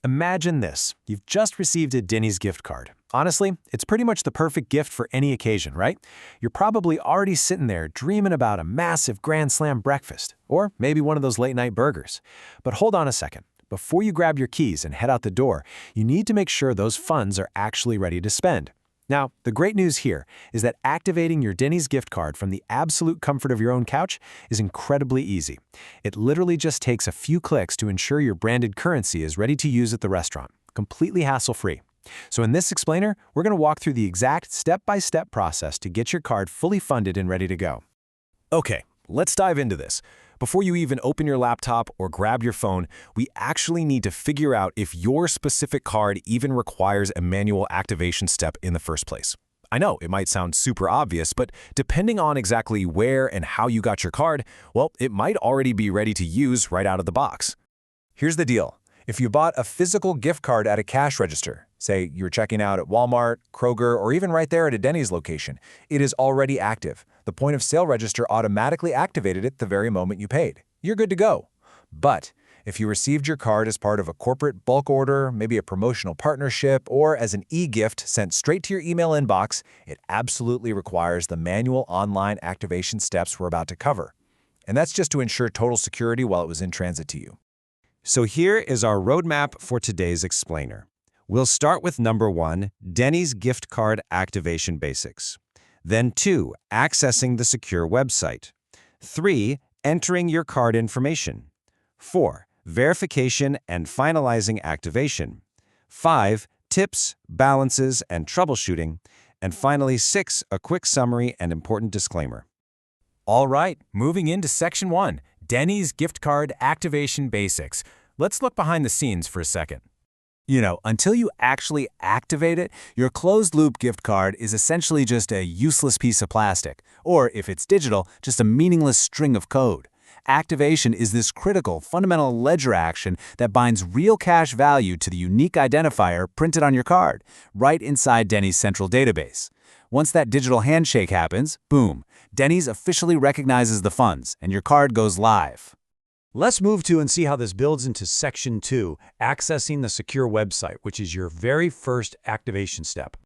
Imagine this. You've just received a Denny's gift card. Honestly, it's pretty much the perfect gift for any occasion, right? You're probably already sitting there dreaming about a massive Grand Slam breakfast, or maybe one of those late-night burgers. But hold on a second. Before you grab your keys and head out the door, you need to make sure those funds are actually ready to spend. Now, the great news here is that activating your Denny's gift card from the absolute comfort of your own couch is incredibly easy. It literally just takes a few clicks to ensure your branded currency is ready to use at the restaurant, completely hassle-free. So in this explainer, we're going to walk through the exact step-by-step process to get your card fully funded and ready to go. Okay, let's dive into this. Before you even open your laptop or grab your phone, we actually need to figure out if your specific card even requires a manual activation step in the first place. I know it might sound super obvious, but depending on exactly where and how you got your card, well, it might already be ready to use right out of the box. Here's the deal. If you bought a physical gift card at a cash register, say you're checking out at Walmart, Kroger, or even right there at a Denny's location, it is already active. The point of sale register automatically activated it the very moment you paid. You're good to go. But if you received your card as part of a corporate bulk order, maybe a promotional partnership, or as an e-gift sent straight to your email inbox, it absolutely requires the manual online activation steps we're about to cover. And that's just to ensure total security while it was in transit to you. So here is our roadmap for today's explainer. We'll start with number 1, Denny's gift card activation basics. Then 2, accessing the secure website. 3, entering your card information. 4, verification and finalizing activation. 5, tips, balances, and troubleshooting. And finally, 6, a quick summary and important disclaimer. All right, moving into Section 1, Denny's gift card activation basics. Let's look behind the scenes for a second. Until you actually activate it, your closed-loop gift card is essentially just a useless piece of plastic, or if it's digital, just a meaningless string of code. Activation is this critical, fundamental ledger action that binds real cash value to the unique identifier printed on your card, right inside Denny's central database. Once that digital handshake happens, boom, Denny's officially recognizes the funds, and your card goes live. Let's move to and see how this builds into Section 2, accessing the secure website, which is your very first activation step.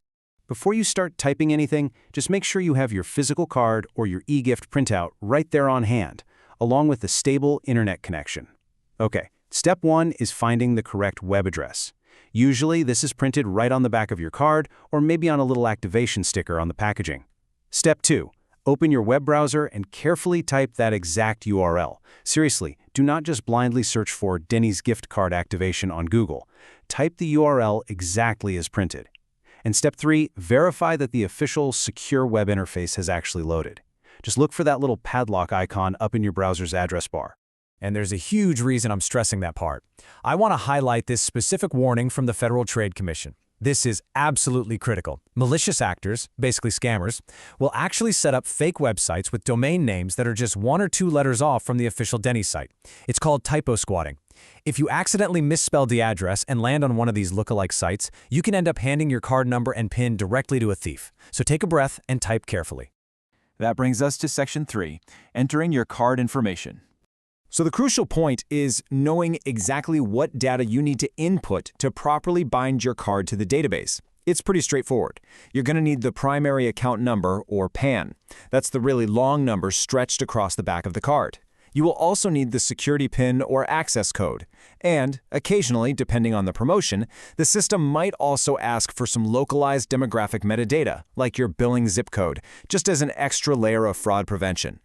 Before you start typing anything, just make sure you have your physical card or your e-gift printout right there on hand, along with a stable internet connection. Okay, step 1 is finding the correct web address. Usually, this is printed right on the back of your card or maybe on a little activation sticker on the packaging. Step 2. Open your web browser and carefully type that exact URL. Seriously, do not just blindly search for Denny's gift card activation on Google. Type the URL exactly as printed. And step 3, verify that the official secure web interface has actually loaded. Just look for that little padlock icon up in your browser's address bar. And there's a huge reason I'm stressing that part. I want to highlight this specific warning from the Federal Trade Commission. This is absolutely critical. Malicious actors, basically scammers, will actually set up fake websites with domain names that are just 1 or 2 letters off from the official Denny's site. It's called typo squatting. If you accidentally misspelled the address and land on one of these lookalike sites, you can end up handing your card number and PIN directly to a thief. So take a breath and type carefully. That brings us to Section 3, entering your card information. So the crucial point is knowing exactly what data you need to input to properly bind your card to the database. It's pretty straightforward. You're going to need the primary account number, or PAN. That's the really long number stretched across the back of the card. You will also need the security PIN or access code. And, occasionally, depending on the promotion, the system might also ask for some localized demographic metadata, like your billing zip code, just as an extra layer of fraud prevention.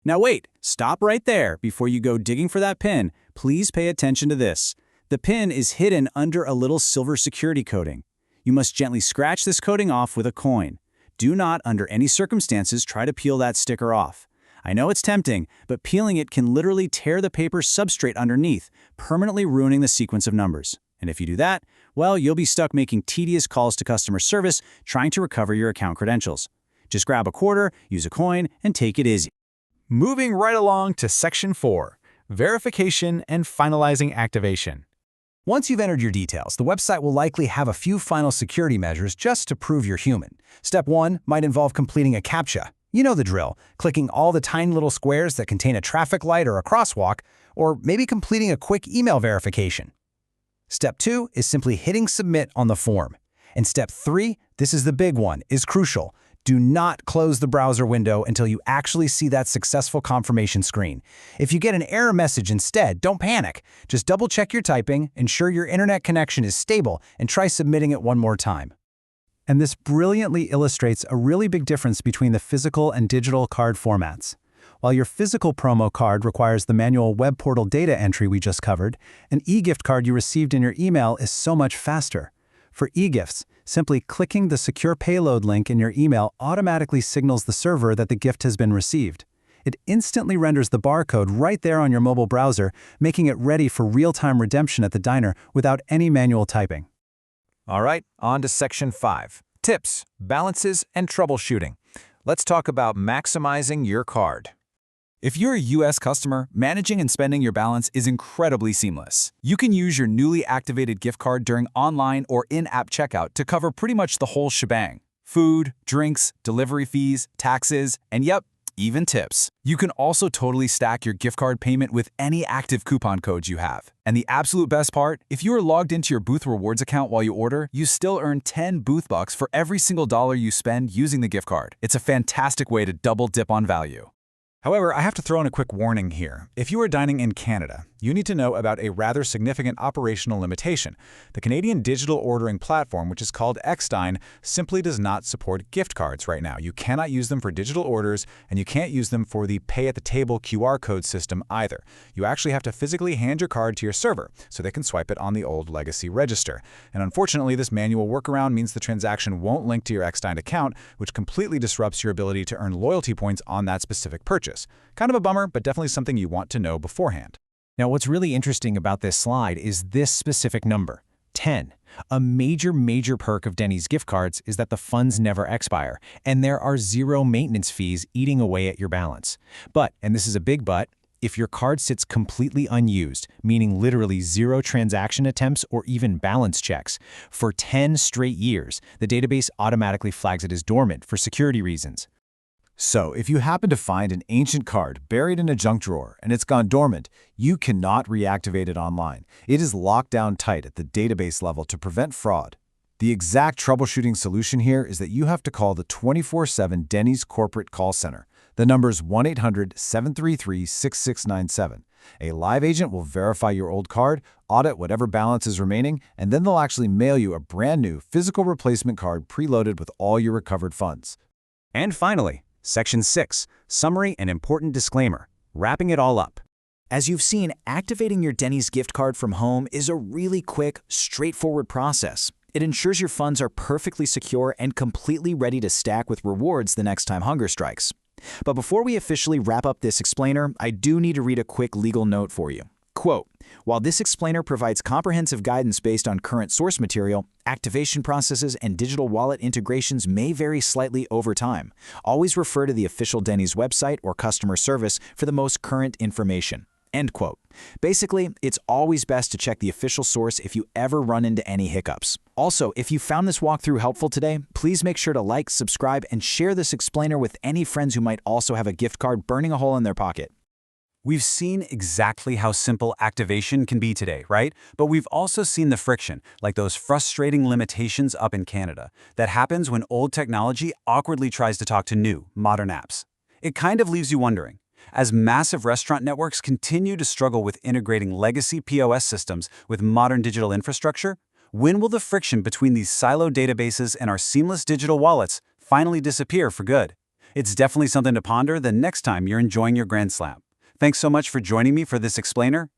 Now wait, stop right there. Before you go digging for that PIN, please pay attention to this. The PIN is hidden under a little silver security coating. You must gently scratch this coating off with a coin. Do not, under any circumstances, try to peel that sticker off. I know it's tempting, but peeling it can literally tear the paper substrate underneath, permanently ruining the sequence of numbers. And if you do that, well, you'll be stuck making tedious calls to customer service trying to recover your account credentials. Just grab a quarter, use a coin, and take it easy. Moving right along to Section 4, verification and finalizing activation. Once you've entered your details, the website will likely have a few final security measures just to prove you're human. Step 1 might involve completing a CAPTCHA. You know the drill, clicking all the tiny little squares that contain a traffic light or a crosswalk, or maybe completing a quick email verification. Step 2 is simply hitting submit on the form. And step 3, this is the big one, is crucial. Do not close the browser window until you actually see that successful confirmation screen. If you get an error message instead, don't panic. Just double-check your typing, ensure your internet connection is stable, and try submitting it one more time. And this brilliantly illustrates a really big difference between the physical and digital card formats. While your physical promo card requires the manual web portal data entry we just covered, an e-gift card you received in your email is so much faster. For e-gifts, simply clicking the secure payload link in your email automatically signals the server that the gift has been received. It instantly renders the barcode right there on your mobile browser, making it ready for real-time redemption at the diner without any manual typing. All right, on to Section 5. Tips, balances, and troubleshooting. Let's talk about maximizing your card. If you're a U.S. customer, managing and spending your balance is incredibly seamless. You can use your newly activated gift card during online or in-app checkout to cover pretty much the whole shebang. Food, drinks, delivery fees, taxes, and yep, even tips. You can also totally stack your gift card payment with any active coupon codes you have. And the absolute best part, if you are logged into your Booth Rewards account while you order, you still earn 10 Booth Bucks for every single dollar you spend using the gift card. It's a fantastic way to double dip on value. However, I have to throw in a quick warning here. If you are dining in Canada, you need to know about a rather significant operational limitation. The Canadian digital ordering platform, which is called Xdine, simply does not support gift cards right now. You cannot use them for digital orders, and you can't use them for the pay-at-the-table QR code system either. You actually have to physically hand your card to your server so they can swipe it on the old legacy register. And unfortunately, this manual workaround means the transaction won't link to your Xdine account, which completely disrupts your ability to earn loyalty points on that specific purchase. Kind of a bummer, but definitely something you want to know beforehand. Now, what's really interesting about this slide is this specific number, 10. A major perk of Denny's gift cards is that the funds never expire, and there are zero maintenance fees eating away at your balance. But, and this is a big but, if your card sits completely unused, meaning literally zero transaction attempts or even balance checks, for 10 straight years, the database automatically flags it as dormant for security reasons. So, if you happen to find an ancient card buried in a junk drawer and it's gone dormant, you cannot reactivate it online. It is locked down tight at the database level to prevent fraud. The exact troubleshooting solution here is that you have to call the 24/7 Denny's corporate call center. The number is 1-800-733-6697. A live agent will verify your old card, audit whatever balance is remaining, and then they'll actually mail you a brand new physical replacement card preloaded with all your recovered funds. And finally, Section 6, Summary and Important Disclaimer, wrapping it all up. As you've seen, activating your Denny's gift card from home is a really quick, straightforward process. It ensures your funds are perfectly secure and completely ready to stack with rewards the next time hunger strikes. But before we officially wrap up this explainer, I do need to read a quick legal note for you. Quote, while this explainer provides comprehensive guidance based on current source material, activation processes and digital wallet integrations may vary slightly over time. Always refer to the official Denny's website or customer service for the most current information. End quote. Basically, it's always best to check the official source if you ever run into any hiccups. Also, if you found this walkthrough helpful today, please make sure to like, subscribe, and share this explainer with any friends who might also have a gift card burning a hole in their pocket. We've seen exactly how simple activation can be today, right? But we've also seen the friction, like those frustrating limitations up in Canada, that happens when old technology awkwardly tries to talk to new, modern apps. It kind of leaves you wondering, as massive restaurant networks continue to struggle with integrating legacy POS systems with modern digital infrastructure, when will the friction between these siloed databases and our seamless digital wallets finally disappear for good? It's definitely something to ponder the next time you're enjoying your Grand Slam. Thanks so much for joining me for this explainer,